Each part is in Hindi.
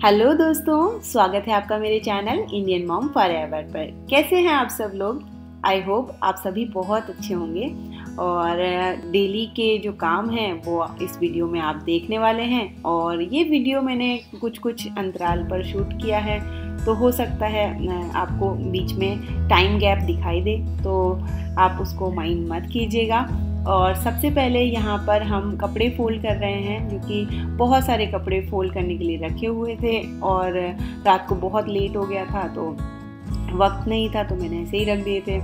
हेलो दोस्तों, स्वागत है आपका मेरे चैनल इंडियन मॉम फॉरएवर पर। कैसे हैं आप सब लोग? आई होप आप सभी बहुत अच्छे होंगे और डेली के जो काम हैं वो इस वीडियो में आप देखने वाले हैं। और ये वीडियो मैंने कुछ अंतराल पर शूट किया है, तो हो सकता है आपको बीच में टाइम गैप दिखाई दे, तो आप उसको माइंड मत कीजिएगा। और सबसे पहले यहाँ पर हम कपड़े फोल्ड कर रहे हैं, जो कि बहुत सारे कपड़े फोल्ड करने के लिए रखे हुए थे और रात को बहुत लेट हो गया था, तो वक्त नहीं था, तो मैंने ऐसे ही रख दिए थे।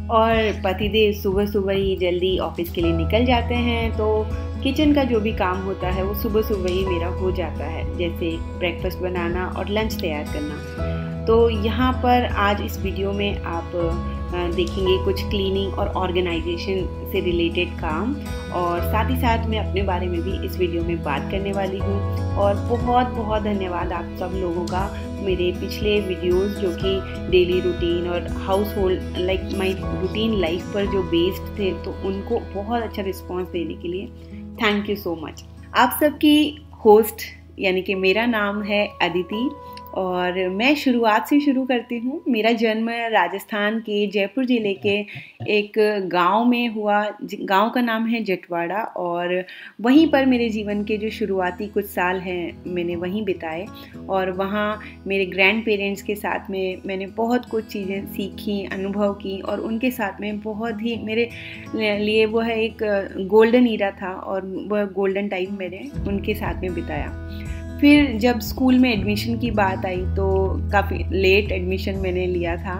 और पतिदेव सुबह सुबह ही जल्दी ऑफिस के लिए निकल जाते हैं, तो किचन का जो भी काम होता है वो सुबह सुबह ही मेरा हो जाता है, जैसे ब्रेकफास्ट बनाना और लंच तैयार करना। तो यहाँ पर आज इस वीडियो में आप देखेंगे कुछ क्लीनिंग और ऑर्गेनाइजेशन से रिलेटेड काम, और साथ ही साथ मैं अपने बारे में भी इस वीडियो में बात करने वाली हूँ। और बहुत बहुत धन्यवाद आप सब लोगों का मेरे पिछले वीडियोस जो कि डेली रूटीन और house hold like my routine life पर जो बेस्ड थे, तो उनको बहुत अच्छा रिस्पॉन्स देने के लिए थैंक यू सो मच। आप सबकी होस्ट यानी कि मेरा नाम है अदिति और मैं शुरुआत से शुरू करती हूँ। मेरा जन्म राजस्थान के जयपुर ज़िले के एक गांव में हुआ। गांव का नाम है जटवाड़ा, और वहीं पर मेरे जीवन के जो शुरुआती कुछ साल हैं मैंने वहीं बिताए। और वहाँ मेरे ग्रैंड पेरेंट्स के साथ में मैंने बहुत कुछ चीज़ें सीखी, अनुभव की, और उनके साथ में बहुत ही मेरे लिए वह एक गोल्डन ईरा था और वह गोल्डन टाइम मैंने उनके साथ में बिताया। फिर जब स्कूल में एडमिशन की बात आई तो काफ़ी लेट एडमिशन मैंने लिया था,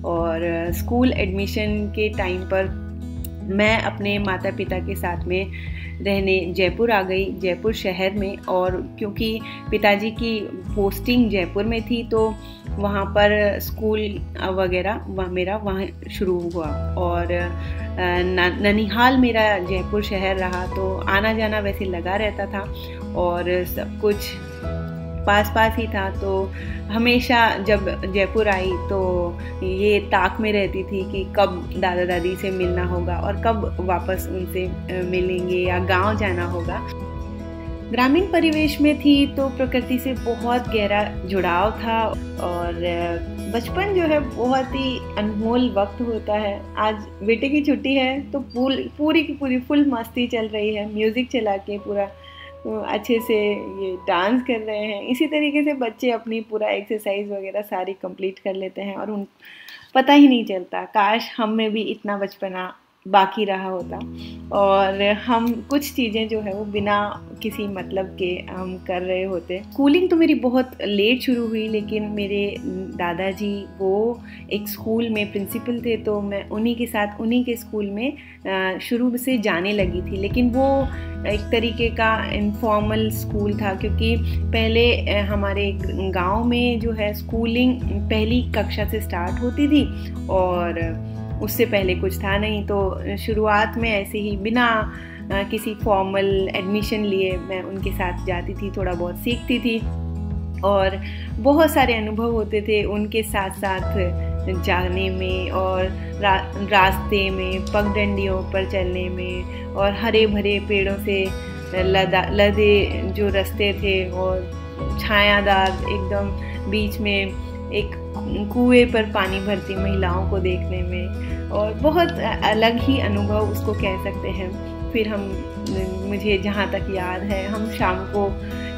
और स्कूल एडमिशन के टाइम पर मैं अपने माता पिता के साथ में रहने जयपुर आ गई, जयपुर शहर में। और क्योंकि पिताजी की पोस्टिंग जयपुर में थी, तो वहाँ पर स्कूल वगैरह मेरा वहाँ शुरू हुआ। और ननिहाल मेरा जयपुर शहर रहा, तो आना जाना वैसे लगा रहता था और सब कुछ पास पास ही था। तो हमेशा जब जयपुर आई तो ये ताक में रहती थी कि कब दादा दादी से मिलना होगा और कब वापस उनसे मिलेंगे या गांव जाना होगा। ग्रामीण परिवेश में थी तो प्रकृति से बहुत गहरा जुड़ाव था, और बचपन जो है बहुत ही अनमोल वक्त होता है। आज बेटे की छुट्टी है तो पूरी की पूरी फुल मस्ती चल रही है, म्यूज़िक चला के पूरा अच्छे से ये डांस कर रहे हैं। इसी तरीके से बच्चे अपनी पूरा एक्सरसाइज वगैरह सारी कंप्लीट कर लेते हैं और उन पता ही नहीं चलता। काश हम में भी इतना बचपना बाकी रहा होता और हम कुछ चीज़ें जो है वो बिना किसी मतलब के हम कर रहे होते। स्कूलिंग तो मेरी बहुत लेट शुरू हुई, लेकिन मेरे दादाजी वो एक स्कूल में प्रिंसिपल थे, तो मैं उन्हीं के साथ उन्हीं के स्कूल में शुरू से जाने लगी थी। लेकिन वो एक तरीके का इनफॉर्मल स्कूल था, क्योंकि पहले हमारे गांव में जो है स्कूलिंग पहली कक्षा से स्टार्ट होती थी और उससे पहले कुछ था नहीं। तो शुरुआत में ऐसे ही बिना किसी फॉर्मल एडमिशन लिए मैं उनके साथ जाती थी, थोड़ा बहुत सीखती थी और बहुत सारे अनुभव होते थे उनके साथ साथ जाने में, और रास्ते में पगडंडियों पर चलने में, और हरे भरे पेड़ों से लदे जो रास्ते थे और छायादार एकदम बीच में एक कुएं पर पानी भरती महिलाओं को देखने में, और बहुत अलग ही अनुभव उसको कह सकते हैं। फिर मुझे जहाँ तक याद है, हम शाम को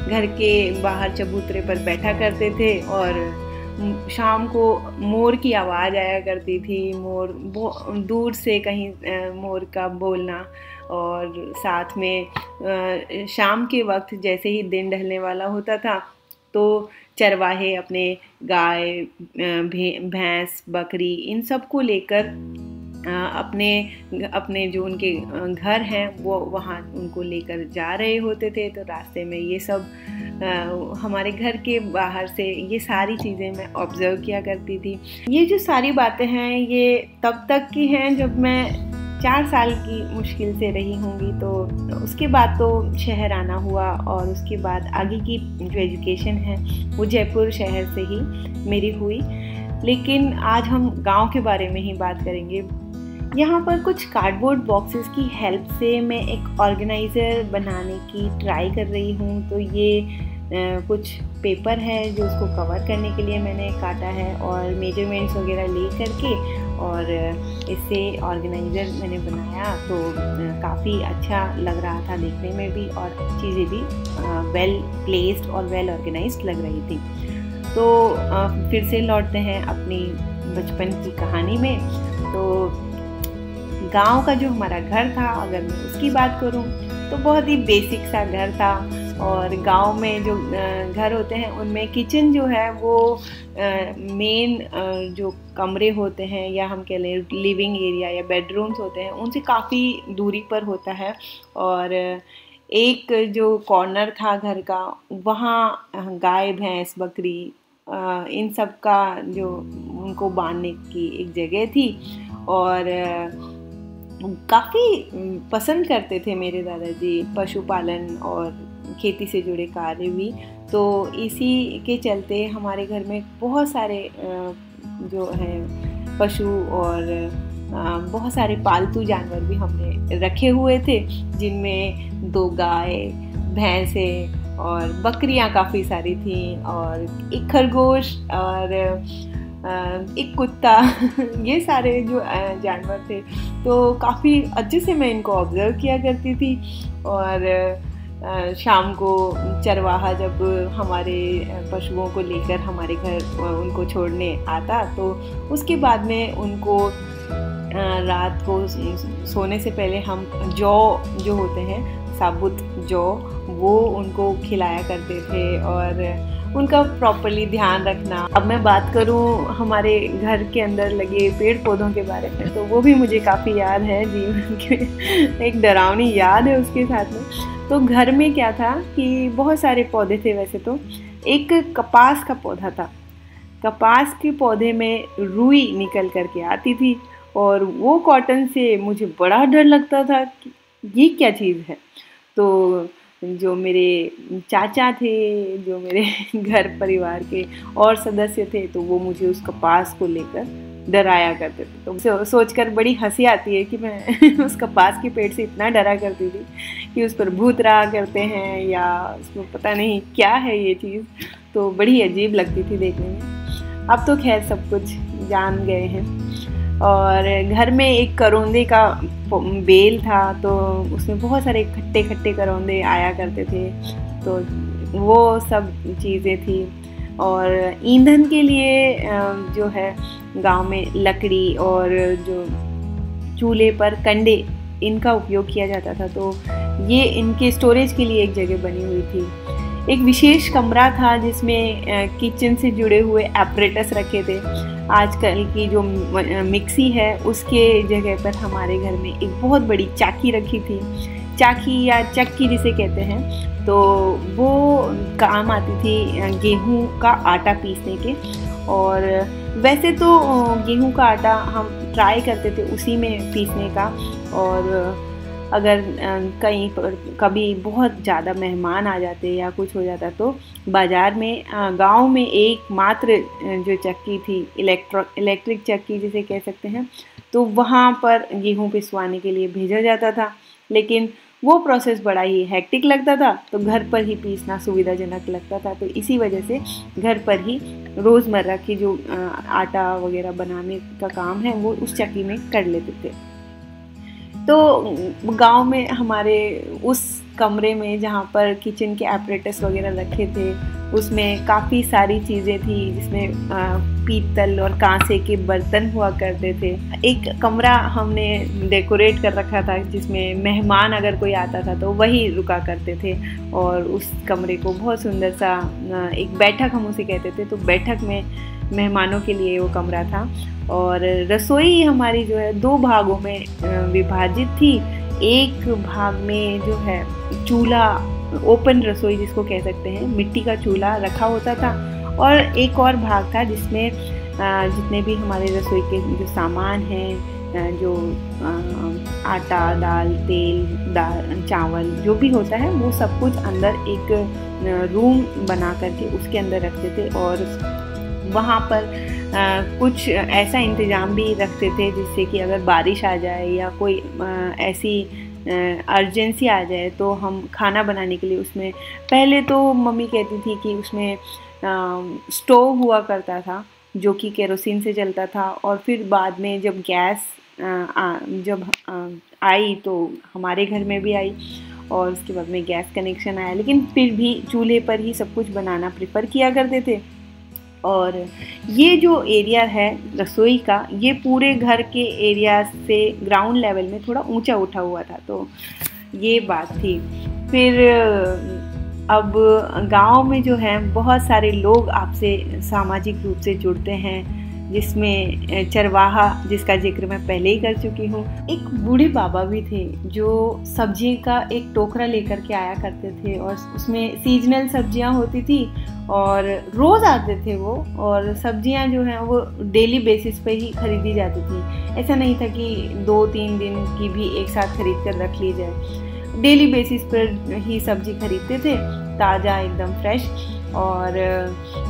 घर के बाहर चबूतरे पर बैठा करते थे और शाम को मोर की आवाज़ आया करती थी, मोर दूर से कहीं मोर का बोलना। और साथ में शाम के वक्त जैसे ही दिन ढलने वाला होता था तो चरवाहे अपने गाय, भैंस, बकरी इन सब को लेकर अपने जो उनके घर हैं वो वहाँ उनको लेकर जा रहे होते थे। तो रास्ते में ये सब हमारे घर के बाहर से ये सारी चीज़ें मैं ऑब्ज़र्व किया करती थी। ये जो सारी बातें हैं ये तब तक की हैं जब मैं 4 साल की मुश्किल से रही होंगी। तो उसके बाद तो शहर आना हुआ, और उसके बाद आगे की जो एजुकेशन है वो जयपुर शहर से ही मेरी हुई। लेकिन आज हम गांव के बारे में ही बात करेंगे। यहाँ पर कुछ कार्डबोर्ड बॉक्सेस की हेल्प से मैं एक ऑर्गेनाइज़र बनाने की ट्राई कर रही हूँ। तो ये कुछ पेपर है जो उसको कवर करने के लिए मैंने काटा है, और मेजरमेंट्स वगैरह ले करके और इससे ऑर्गेनाइज़र मैंने बनाया। तो काफ़ी अच्छा लग रहा था देखने में भी, और चीज़ें भी वेल प्लेस्ड और वेल ऑर्गेनाइज्ड लग रही थी। तो फिर से लौटते हैं अपनी बचपन की कहानी में। तो गांव का जो हमारा घर था, अगर मैं उसकी बात करूं तो बहुत ही बेसिक सा घर था। और गांव में जो घर होते हैं उनमें किचन जो है वो मेन जो कमरे होते हैं, या हम कह लें लिविंग एरिया या बेडरूम्स होते हैं, उनसे काफ़ी दूरी पर होता है। और एक जो कॉर्नर था घर का, वहाँ गाय भैंस बकरी इन सब का जो उनको बांधने की एक जगह थी। और काफ़ी पसंद करते थे मेरे दादाजी पशुपालन और खेती से जुड़े कार्य भी। तो इसी के चलते हमारे घर में बहुत सारे जो हैं पशु और बहुत सारे पालतू जानवर भी हमने रखे हुए थे, जिनमें 2 गाय भैंसे और बकरियां काफ़ी सारी थी, और एक खरगोश और एक कुत्ता ये सारे जो जानवर थे। तो काफ़ी अच्छे से मैं इनको ऑब्ज़र्व किया करती थी। और शाम को चरवाहा जब हमारे पशुओं को लेकर हमारे घर उनको छोड़ने आता, तो उसके बाद में उनको रात को सोने से पहले हम जौ जो होते हैं, साबुत जौ, वो उनको खिलाया करते थे और उनका प्रॉपर्ली ध्यान रखना। अब मैं बात करूं हमारे घर के अंदर लगे पेड़ पौधों के बारे में, तो वो भी मुझे काफ़ी याद है, जीवन के एक डरावनी याद है उसके साथ में। तो घर में क्या था कि बहुत सारे पौधे थे। वैसे तो एक कपास का पौधा था। कपास के पौधे में रुई निकल करके आती थी, और वो कॉटन से मुझे बड़ा डर लगता था कि ये क्या चीज़ है। तो जो मेरे चाचा थे, जो मेरे घर परिवार के और सदस्य थे, तो वो मुझे उस कपास को लेकर डराया करते थे। तो सोचकर बड़ी हंसी आती है कि मैं उस कपास के पेड़ से इतना डरा करती थी कि उस पर भूत रहा करते हैं, या उसमें पता नहीं क्या है ये चीज़। तो बड़ी अजीब लगती थी देखने में। अब तो खैर सब कुछ जान गए हैं। और घर में एक करौंदे का बेल था, तो उसमें बहुत सारे खट्टे खट्टे करौंदे आया करते थे। तो वो सब चीज़ें थी। और ईंधन के लिए जो है गांव में लकड़ी और जो चूल्हे पर कंडे, इनका उपयोग किया जाता था। तो ये इनके स्टोरेज के लिए एक जगह बनी हुई थी। एक विशेष कमरा था जिसमें किचन से जुड़े हुए एपरेटस रखे थे। आजकल की जो मिक्सी है उसके जगह पर हमारे घर में एक बहुत बड़ी चाकी रखी थी, चाकी या चक्की जिसे कहते हैं। तो वो काम आती थी गेहूं का आटा पीसने के। और वैसे तो गेहूं का आटा हम ट्राई करते थे उसी में पीसने का। और अगर कहीं पर कभी बहुत ज़्यादा मेहमान आ जाते या कुछ हो जाता, तो बाज़ार में गांव में एकमात्र जो चक्की थी, इलेक्ट्रिक चक्की जिसे कह सकते हैं, तो वहाँ पर गेहूं पिसवाने के लिए भेजा जाता था। लेकिन वो प्रोसेस बड़ा ही हेक्टिक लगता था, तो घर पर ही पीसना सुविधाजनक लगता था। तो इसी वजह से घर पर ही रोज़मर्रा की जो आटा वगैरह बनाने का काम है वो उस चक्की में कर लेते थे। तो गांव में हमारे उस कमरे में जहाँ पर किचन के एपरेटस वगैरह रखे थे, उसमें काफ़ी सारी चीज़ें थी, जिसमें पीतल और कांसे के बर्तन हुआ करते थे। एक कमरा हमने डेकोरेट कर रखा था जिसमें मेहमान अगर कोई आता था तो वही रुका करते थे। और उस कमरे को बहुत सुंदर सा एक बैठक हम उसे कहते थे, तो बैठक में मेहमानों के लिए वो कमरा था। और रसोई हमारी जो है 2 भागों में विभाजित थी। एक भाग में जो है चूल्हा, ओपन रसोई जिसको कह सकते हैं, मिट्टी का चूल्हा रखा होता था। और एक और भाग था जिसमें जितने भी हमारे रसोई के जो सामान हैं, जो आटा, दाल, तेल, चावल जो भी होता है, वो सब कुछ अंदर एक रूम बना करके उसके अंदर रखते थे। और वहाँ पर कुछ ऐसा इंतज़ाम भी रखते थे जिससे कि अगर बारिश आ जाए या कोई ऐसी अर्जेंसी आ जाए तो हम खाना बनाने के लिए उसमें, पहले तो मम्मी कहती थी कि उसमें स्टोव हुआ करता था जो कि केरोसिन से चलता था, और फिर बाद में जब गैस आई तो हमारे घर में भी आई और उसके बाद में गैस कनेक्शन आया, लेकिन फिर भी चूल्हे पर ही सब कुछ बनाना प्रेफर किया करते थे। और ये जो एरिया है रसोई का, ये पूरे घर के एरिया से ग्राउंड लेवल में थोड़ा ऊंचा उठा हुआ था, तो ये बात थी। फिर अब गांव में जो है बहुत सारे लोग आपसे सामाजिक रूप से जुड़ते हैं, जिसमें चरवाहा, जिसका जिक्र मैं पहले ही कर चुकी हूँ। एक बूढ़े बाबा भी थे जो सब्जी का एक टोकरा लेकर के आया करते थे और उसमें सीजनल सब्जियाँ होती थी और रोज़ आते थे वो, और सब्जियाँ जो हैं वो डेली बेसिस पे ही खरीदी जाती थी। ऐसा नहीं था कि 2-3 दिन की भी एक साथ खरीद कर रख ली जाए, डेली बेसिस पर ही सब्जी खरीदते थे, ताज़ा एकदम फ्रेश। और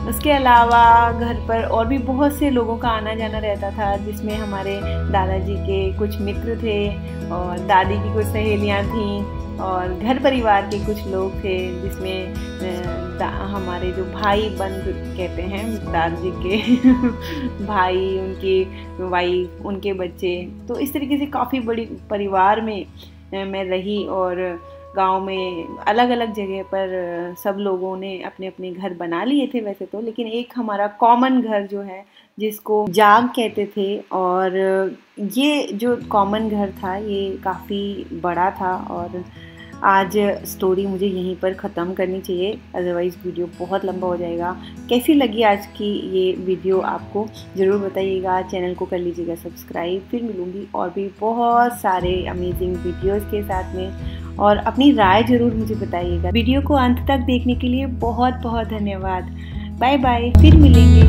उसके अलावा घर पर और भी बहुत से लोगों का आना जाना रहता था, जिसमें हमारे दादाजी के कुछ मित्र थे और दादी की कुछ सहेलियां थीं और घर परिवार के कुछ लोग थे, जिसमें हमारे जो भाई बंद कहते हैं दादाजी के भाई, उनकी वाइफ, उनके बच्चे। तो इस तरीके से काफ़ी बड़ी परिवार में मैं रही और गांव में अलग अलग जगह पर सब लोगों ने अपने अपने घर बना लिए थे वैसे तो, लेकिन एक हमारा कॉमन घर जो है जिसको जाग कहते थे, और ये जो कॉमन घर था ये काफ़ी बड़ा था। और आज स्टोरी मुझे यहीं पर ख़त्म करनी चाहिए, अदरवाइज़ वीडियो बहुत लंबा हो जाएगा। कैसी लगी आज की ये वीडियो आपको ज़रूर बताइएगा, चैनल को कर लीजिएगा सब्सक्राइब। फिर मिलूँगी और भी बहुत सारे अमेजिंग वीडियोस के साथ में, और अपनी राय ज़रूर मुझे बताइएगा। वीडियो को अंत तक देखने के लिए बहुत बहुत धन्यवाद। बाय बाय, फिर मिलेंगे।